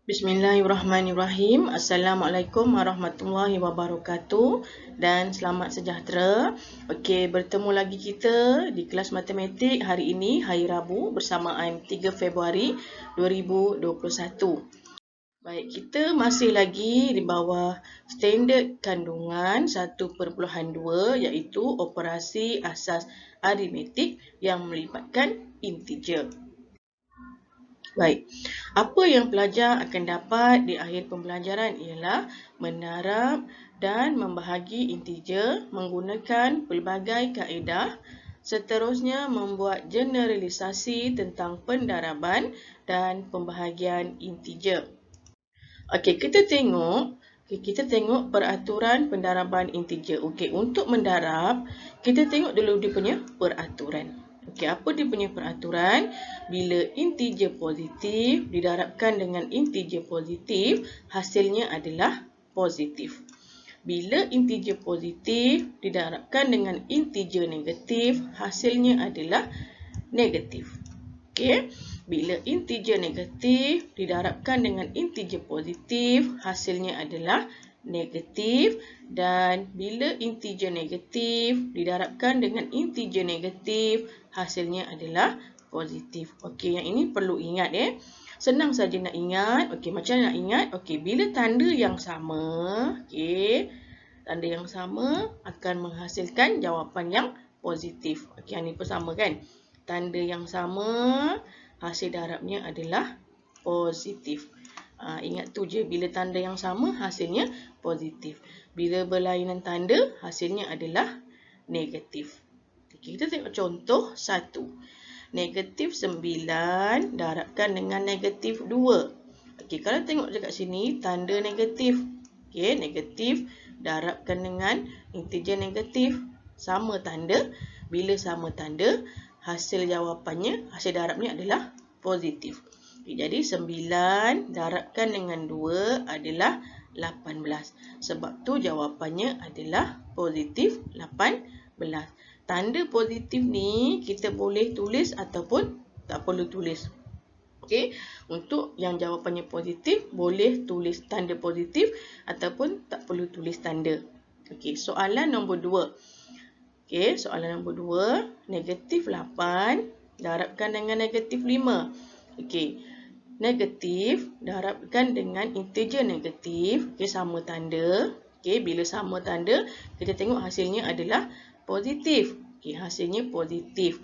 Bismillahirrahmanirrahim. Assalamualaikum warahmatullahi wabarakatuh dan selamat sejahtera. Okey, bertemu lagi kita di kelas matematik hari ini, hari Rabu, bersamaan 3 Februari 2021. Baik, kita masih lagi di bawah standard kandungan 1/2 iaitu operasi asas aritmetik yang melibatkan integer. Baik, apa yang pelajar akan dapat di akhir pembelajaran ialah mendarab dan membahagi integer menggunakan pelbagai kaedah, seterusnya membuat generalisasi tentang pendaraban dan pembahagian integer. Okey, kita tengok peraturan pendaraban integer. Okey, untuk mendarab, kita tengok dulu dia punya peraturan. Okey, apa dia punya peraturan? Bila integer positif didarabkan dengan integer positif, hasilnya adalah positif. Bila integer positif didarabkan dengan integer negatif, hasilnya adalah negatif. Okey, bila integer negatif didarabkan dengan integer positif, hasilnya adalah negatif, dan bila integer negatif didarabkan dengan integer negatif, hasilnya adalah positif. Okey, yang ini perlu ingat ya. Senang saja nak ingat. Okey, macam mana nak ingat? Okey, bila tanda yang sama, okey, tanda yang sama akan menghasilkan jawapan yang positif. Okey, yang ini pun sama kan? Tanda yang sama, hasil darabnya adalah positif. Ingat tu je, bila tanda yang sama, hasilnya positif. Bila berlainan tanda, hasilnya adalah negatif. Okay, kita tengok contoh 1. Negatif 9 darabkan dengan negatif 2. Okay, kalau tengok dekat sini, tanda negatif. Okay, negatif darabkan dengan integer negatif. Sama tanda. Bila sama tanda, hasil jawapannya, hasil darabnya adalah positif. Okay, jadi 9 darabkan dengan 2 adalah 18. Sebab tu jawapannya adalah positif 18. Tanda positif ni kita boleh tulis ataupun tak perlu tulis. Okey, untuk yang jawapannya positif, boleh tulis tanda positif ataupun tak perlu tulis tanda. Okey, soalan nombor 2. Okey, soalan nombor 2, negatif 8 darabkan dengan negatif 5. Okey, negatif darabkan dengan integer negatif. Okey, sama tanda. Okey, bila sama tanda, kita tengok hasilnya adalah positif. Okey, hasilnya positif.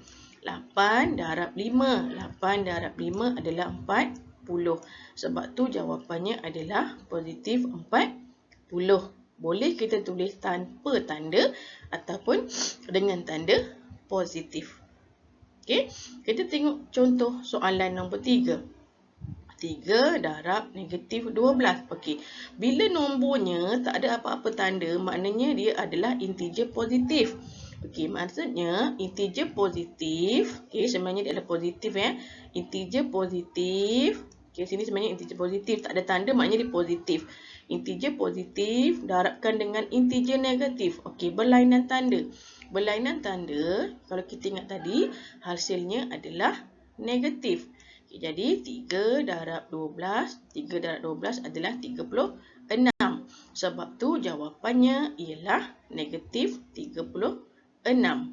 8 darab 5. 8 darab 5 adalah 40. Sebab tu jawapannya adalah positif 40. Boleh kita tulis tanpa tanda ataupun dengan tanda positif. Okey, kita tengok contoh soalan nombor 3. 3 darab negatif 12. Okey, bila nombornya tak ada apa-apa tanda, maknanya dia adalah integer positif. Okey, maksudnya integer positif, okey, sebenarnya dia adalah positif ya. Integer positif. Okey, sini sebenarnya integer positif, tak ada tanda maknanya dia positif. Integer positif darabkan dengan integer negatif. Okey, berlainan tanda. Berlainan tanda, kalau kita ingat tadi, hasilnya adalah negatif. Okay, jadi 3 darab 12, 3 darab 12 adalah 36. Sebab tu jawapannya ialah negatif 36.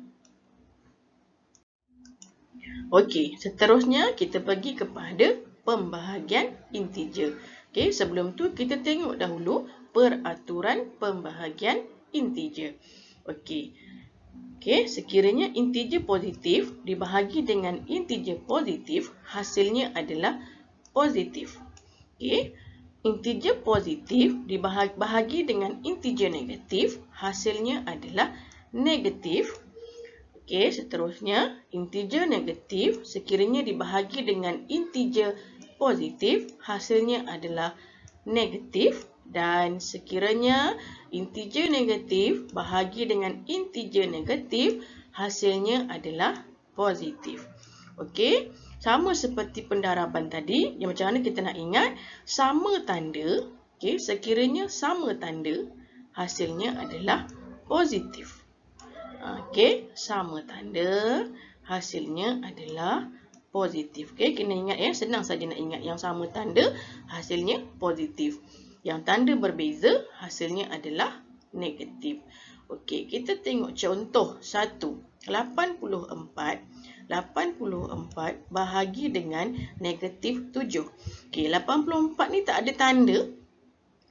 Okey, seterusnya kita pergi kepada pembahagian integer. Okey, sebelum tu kita tengok dahulu peraturan pembahagian integer. Okey. Okey, sekiranya integer positif dibahagi dengan integer positif, hasilnya adalah positif. Okey, integer positif dibahagi dengan integer negatif, hasilnya adalah negatif. Okey, seterusnya integer negatif sekiranya dibahagi dengan integer positif, hasilnya adalah negatif. Dan sekiranya integer negatif bahagi dengan integer negatif, hasilnya adalah positif. Okey, sama seperti pendaraban tadi, yang macam mana kita nak ingat, sama tanda, okey, sekiranya sama tanda, hasilnya adalah positif. Okey, sama tanda, hasilnya adalah positif. Okey, kena ingat ya, senang saja nak ingat. Yang sama tanda hasilnya positif. Yang tanda berbeza hasilnya adalah negatif. Okey, kita tengok contoh 1. 84 bahagi dengan negatif 7. Okey, 84 ni tak ada tanda.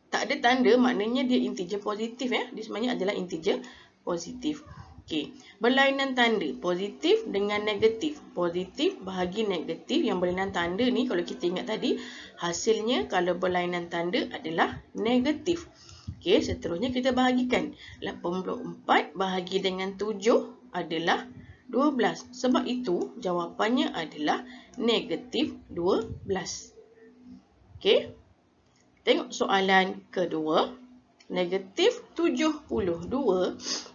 Tak ada tanda maknanya dia integer positif ya. Dia sebenarnya adalah integer positif. Okey, berlainan tanda positif dengan negatif. Positif bahagi negatif, yang berlainan tanda ni kalau kita ingat tadi, hasilnya kalau berlainan tanda adalah negatif. Okey, seterusnya kita bahagikan. 84 bahagi dengan 7 adalah 12. Sebab itu jawapannya adalah negatif 12. Okey. Tengok soalan kedua. Negatif 72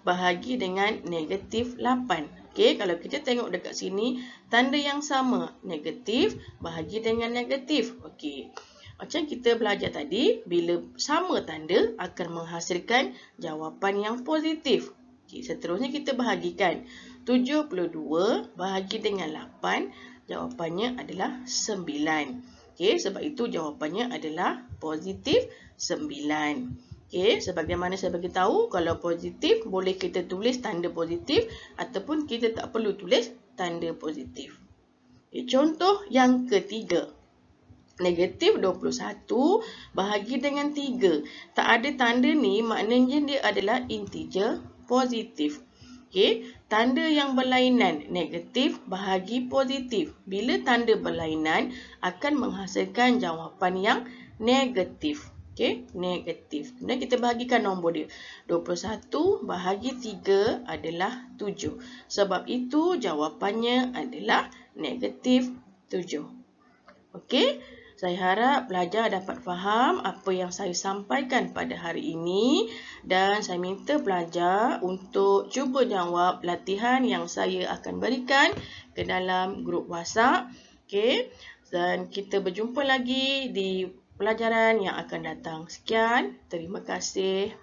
bahagi dengan negatif 8. Okey, kalau kita tengok dekat sini, tanda yang sama. Negatif bahagi dengan negatif. Okey. Macam kita belajar tadi, bila sama tanda akan menghasilkan jawapan yang positif. Okey, seterusnya kita bahagikan. 72 bahagi dengan 8, jawapannya adalah 9. Okey, sebab itu jawapannya adalah positif 9. Okey, sebagaimana saya bagi tahu, kalau positif boleh kita tulis tanda positif ataupun kita tak perlu tulis tanda positif. Okey, contoh yang ketiga. Negatif 21 bahagi dengan 3. Tak ada tanda ni, maknanya dia adalah integer positif. Okey, tanda yang berlainan negatif bahagi positif. Bila tanda berlainan akan menghasilkan jawapan yang negatif. Okey, negatif. Kemudian kita bahagikan nombor dia. 21 bahagi 3 adalah 7. Sebab itu jawapannya adalah negatif 7. Okey, saya harap pelajar dapat faham apa yang saya sampaikan pada hari ini. Dan saya minta pelajar untuk cuba jawab latihan yang saya akan berikan ke dalam grup WhatsApp. Okey, dan kita berjumpa lagi di pelajaran yang akan datang. Sekian, terima kasih.